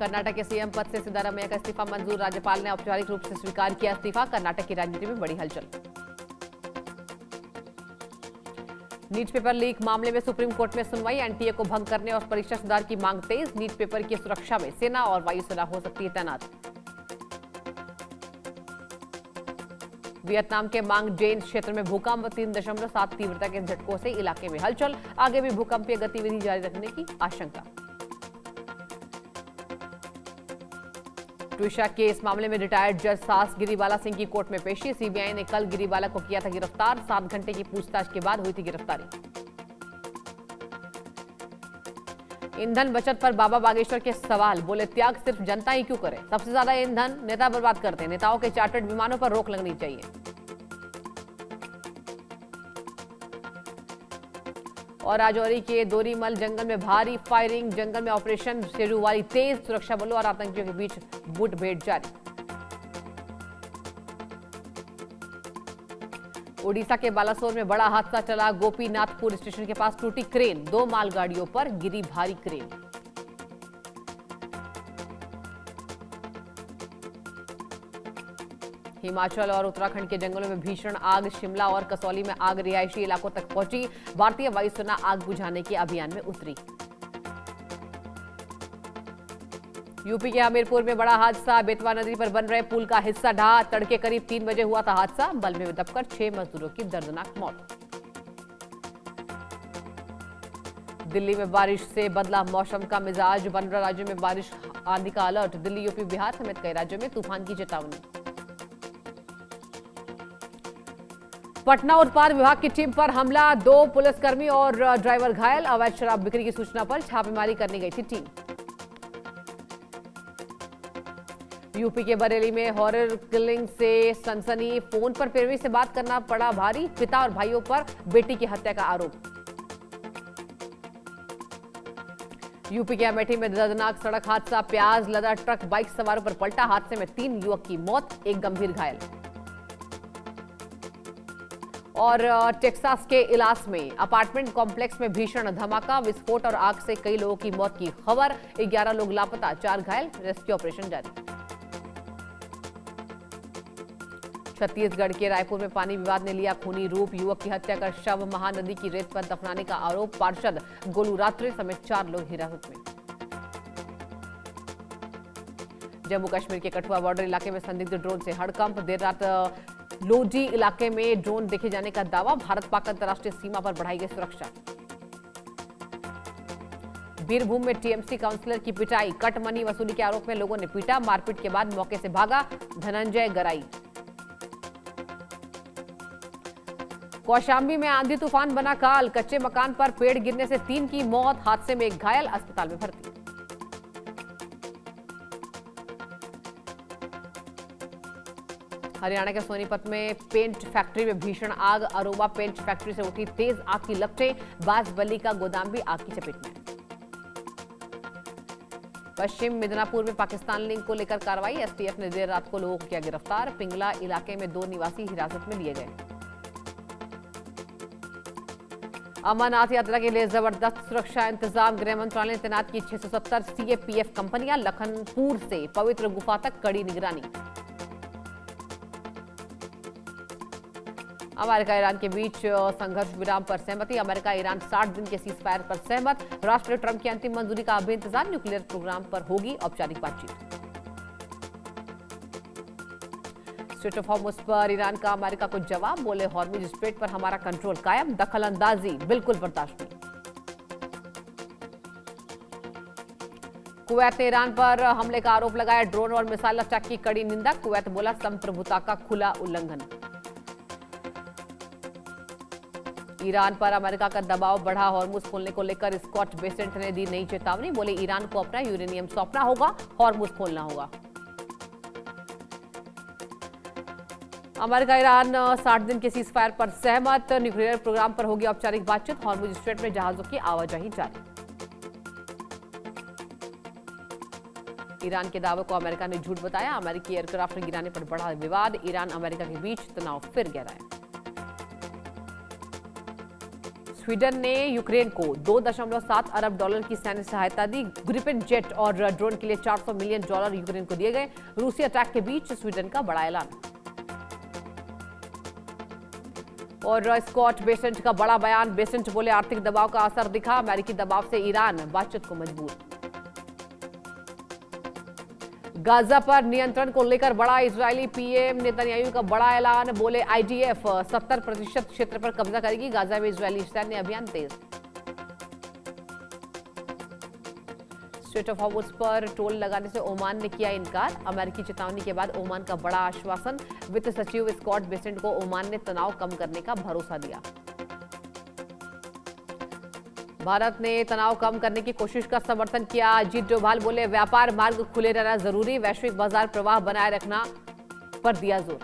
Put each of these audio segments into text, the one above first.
कर्नाटक के सीएम पद से सिद्धारमैया का इस्तीफा मंजूर, राज्यपाल ने औपचारिक रूप से स्वीकार किया इस्तीफा। कर्नाटक की राजनीति में बड़ी हलचल। नीट पेपर लीक मामले में सुप्रीम कोर्ट में सुनवाई, एनटीए को भंग करने और परीक्षा सुधार की मांग तेज। नीट पेपर की सुरक्षा में सेना और वायुसेना हो सकती है तैनात। वियतनाम के मांगडेन क्षेत्र में भूकंप, 3.7 तीव्रता के झटकों से इलाके में हलचल। आगे भी भूकंपीय गतिविधि जारी रखने की आशंका। ट्विशा केस मामले में रिटायर्ड जज सास गिरिबाला सिंह की कोर्ट में पेशी। सीबीआई ने कल गिरिबाला को किया था गिरफ्तार। 7 घंटे की पूछताछ के बाद हुई थी गिरफ्तारी। ईंधन बचत पर बाबा बागेश्वर के सवाल, बोले त्याग सिर्फ जनता ही क्यों करे, सबसे ज्यादा ईंधन नेता बर्बाद करते हैं, नेताओं के चार्टर्ड विमानों पर रोक लगनी चाहिए। और राजौरी के दोरीमल जंगल में भारी फायरिंग, जंगल में ऑपरेशन शेरूवाली तेज, सुरक्षा बलों और आतंकियों के बीच मुठभेड़ जारी। ओडिशा के बालासोर में बड़ा हादसा चला, गोपीनाथपुर स्टेशन के पास टूटी क्रेन, 2 मालगाड़ियों पर गिरी भारी क्रेन। हिमाचल और उत्तराखंड के जंगलों में भीषण आग, शिमला और कसौली में आग रिहायशी इलाकों तक पहुंची। भारतीय वायुसेना आग बुझाने के अभियान में उतरी। यूपी के हमीरपुर में बड़ा हादसा, बेतवा नदी पर बन रहे पुल का हिस्सा ढहा। तड़के करीब 3 बजे हुआ था हादसा, मलबे में दबकर 6 मजदूरों की दर्दनाक मौत। दिल्ली में बारिश से बदला मौसम का मिजाज, 15 राज्यों में बारिश आंधी का अलर्ट। दिल्ली, यूपी, बिहार समेत कई राज्यों में तूफान की चेतावनी। पटना उत्पाद विभाग की टीम पर हमला, 2 पुलिसकर्मी और ड्राइवर घायल। अवैध शराब बिक्री की सूचना पर छापेमारी करने गई थी टीम। यूपी के बरेली में हॉरर किलिंग से सनसनी, फोन पर प्रेमी से बात करना पड़ा भारी। पिता और भाइयों पर बेटी की हत्या का आरोप। यूपी के अमेठी में दर्दनाक सड़क हादसा, प्याज लदा ट्रक बाइक सवारों पर पलटा। हादसे में 3 युवक की मौत, 1 गंभीर घायल। और टेक्सास के इलास में अपार्टमेंट कॉम्प्लेक्स में भीषण धमाका, विस्फोट और आग से कई लोगों की मौत की खबर। 11 लोग लापता, 4 घायल, रेस्क्यू ऑपरेशन जारी। छत्तीसगढ़ के रायपुर में पानी विवाद ने लिया खूनी रूप, युवक की हत्या कर शव महानदी की रेत पर दफनाने का आरोप। पार्षद गोलू रात्रे समेत 4 लोग हिरासत में। जम्मू कश्मीर के कठुआ बॉर्डर इलाके में संदिग्ध ड्रोन से हड़कंप, देर रात लोडी इलाके में ड्रोन देखे जाने का दावा। भारत पाक अंतर्राष्ट्रीय सीमा पर बढ़ाई गई सुरक्षा। बीरभूम में टीएमसी काउंसलर की पिटाई, कट मनी वसूली के आरोप में लोगों ने पीटा। मारपीट के बाद मौके से भागा धनंजय गराई। कौशाम्बी में आंधी तूफान बना काल, कच्चे मकान पर पेड़ गिरने से 3 की मौत, हादसे में 1 घायल, अस्पताल में भर्ती। हरियाणा के सोनीपत में पेंट फैक्ट्री में भीषण आग, अरोमा पेंट फैक्ट्री से उठी तेज आग की लपटें। बांसबली का गोदाम भी आग की चपेट में। पश्चिम मिदनापुर में पाकिस्तान लिंक को लेकर कार्रवाई, एसटीएफ ने देर रात को लोगों को किया गिरफ्तार। पिंगला इलाके में 2 निवासी हिरासत में लिए गए। अमरनाथ यात्रा के लिए जबरदस्त सुरक्षा इंतजाम, गृह मंत्रालय ने तैनात की 670 सीएपीएफ कंपनियां। लखनपुर से पवित्र गुफा तक कड़ी निगरानी। अमेरिका ईरान के बीच संघर्ष विराम पर सहमति, अमेरिका ईरान 60 दिन के सीज फायर पर सहमत। राष्ट्रपति ट्रंप की अंतिम मंजूरी का अब इंतजार, न्यूक्लियर प्रोग्राम पर होगी औपचारिक बातचीत। स्ट्रेट ऑफ हॉर्मुज पर ईरान का अमेरिका को जवाब, बोले हॉर्मुज स्ट्रेट पर हमारा कंट्रोल कायम, दखलंदाजी बिल्कुल बर्दाश्त नहीं। कुवैत ने ईरान पर हमले का आरोप लगाया, ड्रोन और मिसाइल अटैक की कड़ी निंदा। कुवैत बोला संप्रभुता का खुला उल्लंघन। ईरान पर अमेरिका का दबाव बढ़ा, हॉर्मुज खोलने को लेकर स्कॉट बेसेंट ने दी नई चेतावनी, बोले ईरान को अपना यूरेनियम सौंपना होगा, हॉर्मुज खोलना होगा। अमेरिका ईरान 60 दिन के सीज फायर पर सहमत, न्यूक्लियर प्रोग्राम पर होगी औपचारिक बातचीत। हॉर्मुज स्ट्रेट में जहाजों की आवाजाही जारी। ईरान के दावे को अमेरिका ने झूठ बताया, अमेरिकी एयरक्राफ्ट गिराने पर बढ़ा विवाद। ईरान अमेरिका के बीच तनाव फिर गहराया। स्वीडन ने यूक्रेन को 2.7 अरब डॉलर की सैन्य सहायता दी। ग्रिपेन जेट और ड्रोन के लिए 400 मिलियन डॉलर यूक्रेन को दिए गए। रूसी अटैक के बीच स्वीडन का बड़ा ऐलान। और स्कॉट बेसेंट का बड़ा बयान। बेसेंट बोले आर्थिक दबाव का असर दिखा, अमेरिकी दबाव से ईरान बातचीत को मजबूर। गाजा पर नियंत्रण को लेकर बड़ा इजरायली पीएम नेतन्याहू का बड़ा ऐलान। बोले आईडीएफ 70% क्षेत्र पर कब्जा करेगी। गाजा में इजरायली सैन्य अभियान तेज। स्ट्रेट ऑफ हॉर्मुज़ पर टोल लगाने से ओमान ने किया इनकार। अमेरिकी चेतावनी के बाद ओमान का बड़ा आश्वासन। वित्त सचिव स्कॉट बेसेंट को ओमान ने तनाव कम करने का भरोसा दिया। भारत ने तनाव कम करने की कोशिश का समर्थन किया। अजीत डोभाल बोले व्यापार मार्ग खुले रहना जरूरी, वैश्विक बाजार प्रवाह बनाए रखना पर दिया जोर।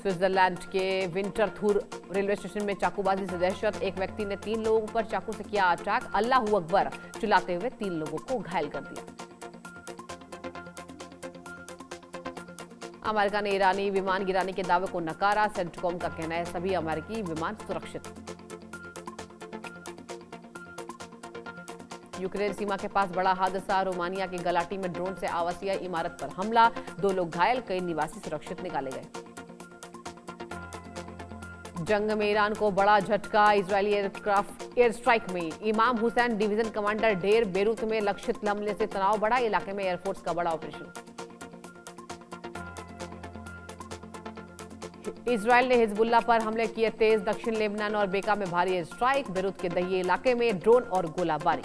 स्विट्जरलैंड के विंटरथूर रेलवे स्टेशन में चाकूबाजी से दहशत। एक व्यक्ति ने 3 लोगों पर चाकू से किया अटैक। अल्लाहू अकबर चिल्लाते हुए 3 लोगों को घायल कर दिया। अमेरिका ने ईरानी विमान गिराने के दावे को नकारा। सेंटकॉम का कहना है सभी अमेरिकी विमान सुरक्षित। यूक्रेन सीमा के पास बड़ा हादसा। रोमानिया के गलाटी में ड्रोन से आवासीय इमारत पर हमला। 2 लोग घायल, कई निवासी सुरक्षित निकाले गए। जंग में ईरान को बड़ा झटका। इजरायली एयरक्राफ्ट एयर स्ट्राइक में इमाम हुसैन डिवीजन कमांडर ढेर। बेरूत में लक्षित हमले से तनाव बढ़ा। इलाके में एयरफोर्स का बड़ा ऑपरेशन। इजरायल ने हिजबुल्लाह पर हमले किए तेज। दक्षिण लेबनान और बेका में भारी एयर स्ट्राइक। बेरूत के दहिए इलाके में ड्रोन और गोलाबारी।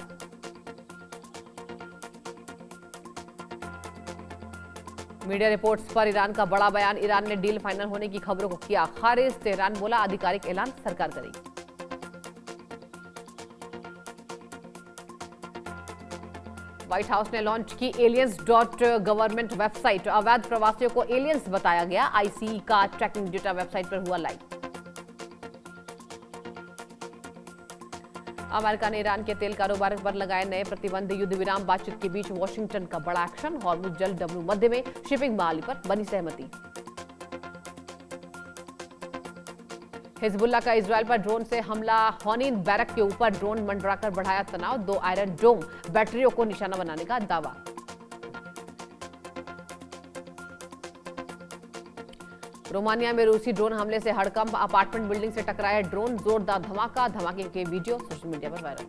मीडिया रिपोर्ट्स पर ईरान का बड़ा बयान। ईरान ने डील फाइनल होने की खबरों को किया खारिज। तेहरान बोला आधिकारिक ऐलान सरकार करेगी। व्हाइट हाउस ने लॉन्च की aliens.government वेबसाइट। अवैध प्रवासियों को एलियंस बताया गया। आईसीई का ट्रैकिंग डेटा वेबसाइट पर हुआ लाइव। अमेरिका ने ईरान के तेल कारोबार पर लगाए नए प्रतिबंध। युद्ध विराम बातचीत के बीच वॉशिंगटन का बड़ा एक्शन। हॉर्मुज़ जल डब्ल्यू मध्य में शिपिंग बहाली पर बनी सहमति। हिजबुल्लाह का इजरायल पर ड्रोन से हमला। हॉनिन बैरक के ऊपर ड्रोन मंडराकर बढ़ाया तनाव। 2 आयरन डोम बैटरियों को निशाना बनाने का दावा। रोमानिया में रूसी ड्रोन हमले से हड़कंप। अपार्टमेंट बिल्डिंग से टकराया ड्रोन। जोरदार धमाका। धमाके के वीडियो सोशल मीडिया पर वायरल।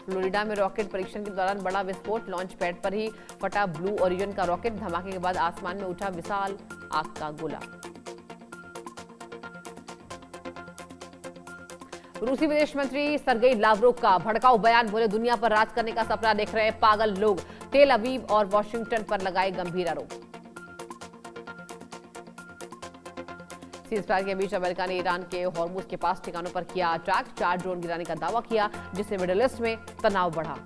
फ्लोरिडा में रॉकेट परीक्षण के दौरान बड़ा विस्फोट। लॉन्च पैड पर ही फटा ब्लू ओरिजिन का रॉकेट। धमाके के बाद आसमान में उठा विशाल आग का गोला। रूसी विदेश मंत्री सरगेई लावरोव का भड़काऊ बयान। बोले दुनिया पर राज करने का सपना देख रहे पागल लोग। तेल अवीव और वॉशिंगटन पर लगाए गंभीर आरोप। सीज़फायर के बीच अमेरिका ने ईरान के हॉर्मुज़ के पास ठिकानों पर किया अटैक। 4 ड्रोन गिराने का दावा किया, जिससे मिडिल ईस्ट में तनाव बढ़ा।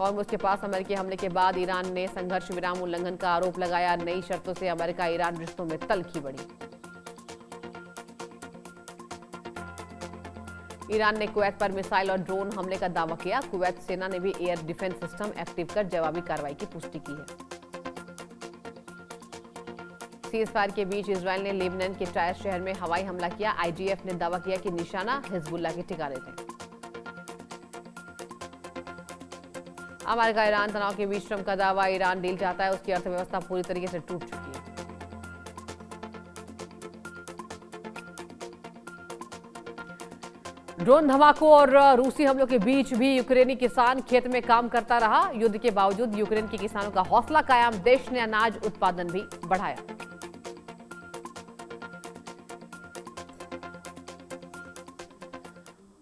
हॉर्मुज़ के पास अमेरिकी हमले के बाद ईरान ने संघर्ष विराम उल्लंघन का आरोप लगाया। नई शर्तों से अमेरिका ईरान रिश्तों में तल्खी बढ़ी। ईरान ने कुवैत पर मिसाइल और ड्रोन हमले का दावा किया। कुवैत सेना ने भी एयर डिफेंस सिस्टम एक्टिव कर जवाबी कार्रवाई की पुष्टि की है। सीज़फायर के बीच इजरायल ने लेबनान के टायर शहर में हवाई हमला किया। आईडीएफ ने दावा किया कि निशाना हिजबुल्लाह के ठिकाने थे। अमेरिका ईरान तनाव के बीच ट्रंप का दावा। ईरान डील चाहता है, उसकी अर्थव्यवस्था पूरी तरीके से टूट चुकी है। ड्रोन धमाकों और रूसी हमलों के बीच भी यूक्रेनी किसान खेत में काम करता रहा। युद्ध के बावजूद यूक्रेन के किसानों का हौसला कायम। देश ने अनाज उत्पादन भी बढ़ाया।